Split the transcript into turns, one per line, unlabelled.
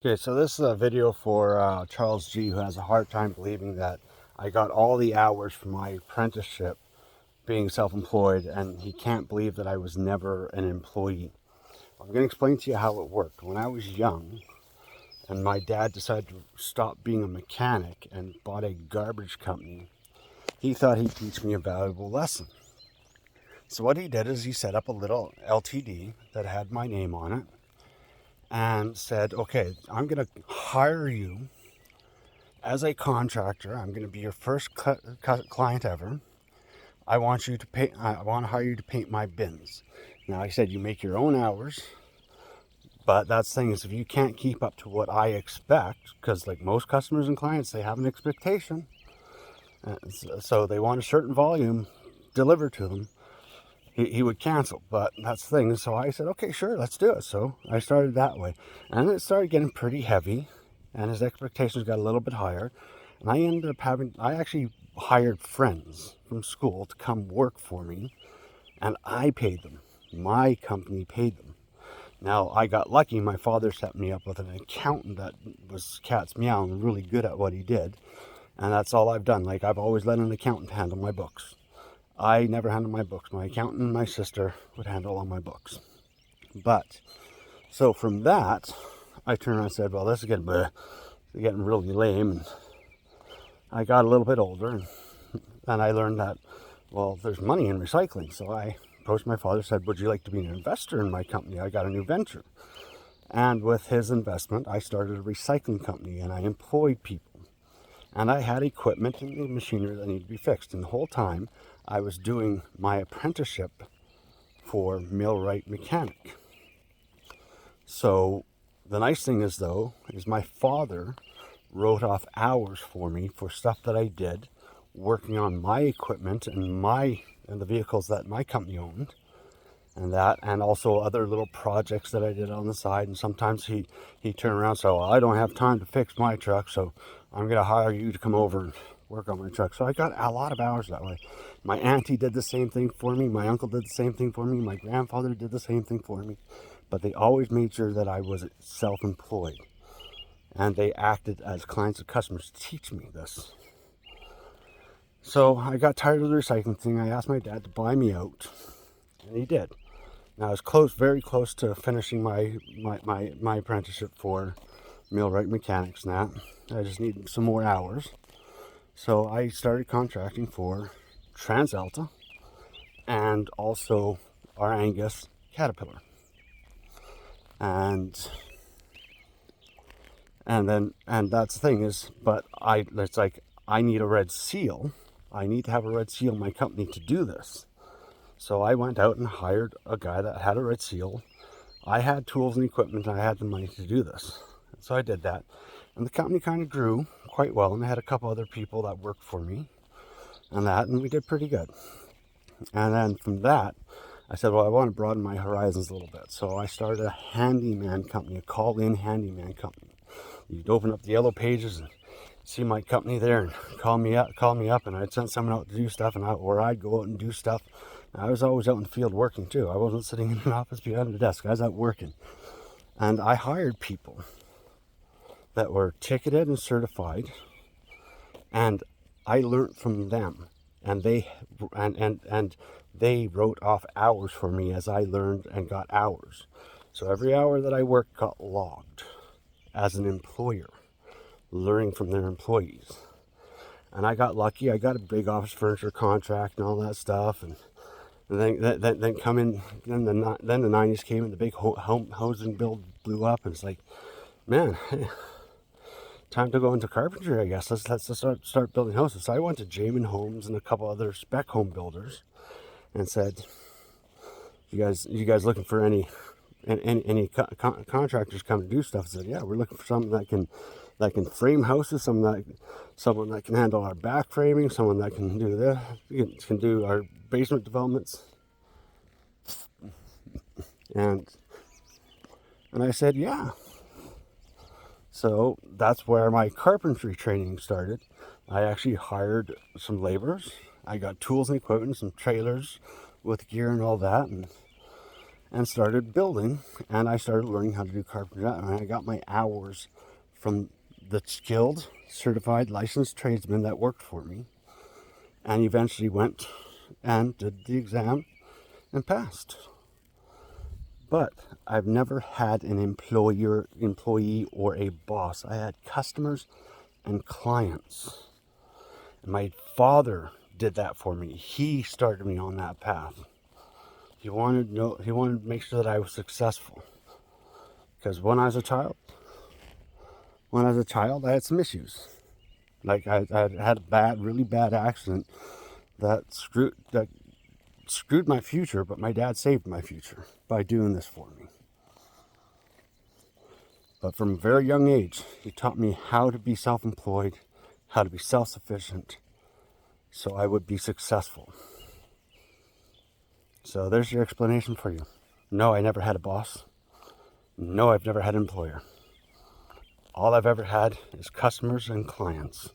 Okay, so this is a video for Charles G, who has a hard time believing that I got all the hours from my apprenticeship being self-employed, and he can't believe that I was never an employee. I'm going to explain to you how it worked. When I was young, and my dad decided to stop being a mechanic and bought a garbage company, he thought he'd teach me a valuable lesson. So what he did is he set up a little LTD that had my name on it and said, okay, I'm going to hire you as a contractor. I'm going to be your first client ever. I want to hire you to paint my bins. Now, I said you make your own hours, but that's the thing is if you can't keep up to what I expect, because like most customers and clients, they have an expectation, so they want a certain volume delivered to them. He would cancel, but that's the thing. So I said, okay, sure, let's do it. So I started that way, and it started getting pretty heavy, and his expectations got a little bit higher. And I actually hired friends from school to come work for me, and I paid them. My company paid them. Now, I got lucky. My father set me up with an accountant that was cat's meow and really good at what he did. And that's all I've done. Like, I've always let an accountant handle my books. I never handled my books. My accountant and my sister would handle all my books. But, so from that, I turned around and said, well, this is getting really lame. And I got a little bit older, and I learned that, well, there's money in recycling. So I approached my father, said, would you like to be an investor in my company? I got a new venture. And with his investment, I started a recycling company, and I employed people. And I had equipment and machinery that needed to be fixed. And the whole time, I was doing my apprenticeship for millwright mechanic. So the nice thing is, though, is my father wrote off hours for me for stuff that I did working on my equipment and the vehicles that my company owned, and also other little projects that I did on the side. And sometimes he turned around and said, well, I don't have time to fix my truck, so I'm going to hire you to come over and work on my truck. So I got a lot of hours that way. My auntie did the same thing for me. My uncle did the same thing for me. My grandfather did the same thing for me. But they always made sure that I was self-employed. And they acted as clients and customers to teach me this. So I got tired of the recycling thing. I asked my dad to buy me out, and he did. Now I was very close to finishing my apprenticeship for millwright mechanics now. I just need some more hours. So I started contracting for TransAlta and also our Angus Caterpillar. And that's the thing is, but it's like I need a red seal. I need to have a red seal in my company to do this. So I went out and hired a guy that had a red seal. I had tools and equipment, and I had the money to do this. So I did that. And the company kind of grew quite well, and I had a couple other people that worked for me and we did pretty good. And then from that, I said, well, I want to broaden my horizons a little bit. So I started a handyman company, a call-in handyman company. You'd open up the yellow pages and see my company there and call me up, and I'd send someone out to do stuff, or I'd go out and do stuff. I was always out in the field working too. I wasn't sitting in an office behind a desk. I was out working. And I hired people that were ticketed and certified, and I learned from them. And they wrote off hours for me as I learned and got hours. So every hour that I worked got logged as an employer, learning from their employees. And I got lucky. I got a big office furniture contract and all that stuff, and then come in. Then the 90s came, and the big housing build blew up, and it's like, man, time to go into carpentry, I guess. Let's start building houses. So I went to Jamin Homes and a couple other spec home builders, and said, you guys looking for any contractors come to do stuff? I said, yeah, we're looking for someone that can frame houses, someone that can handle our back framing, someone that can do this, can do our basement developments. And I said, yeah. So that's where my carpentry training started. I actually hired some laborers. I got tools and equipment, some trailers with gear and all that, and started building, and I started learning how to do carpentry, and I got my hours from the skilled, certified, licensed tradesmen that worked for me, and eventually went and did the exam and passed. But I've never had an employee, or a boss. I had customers and clients. And my father did that for me. He started me on that path. He wanted to make sure that I was successful. Because when I was a child, I had some issues. Like I had a really bad accident that screwed my future, but my dad saved my future by doing this for me. But from a very young age, he taught me how to be self-employed, how to be self-sufficient, so I would be successful. So there's your explanation for you. No, I never had a boss. No, I've never had an employer. All I've ever had is customers and clients.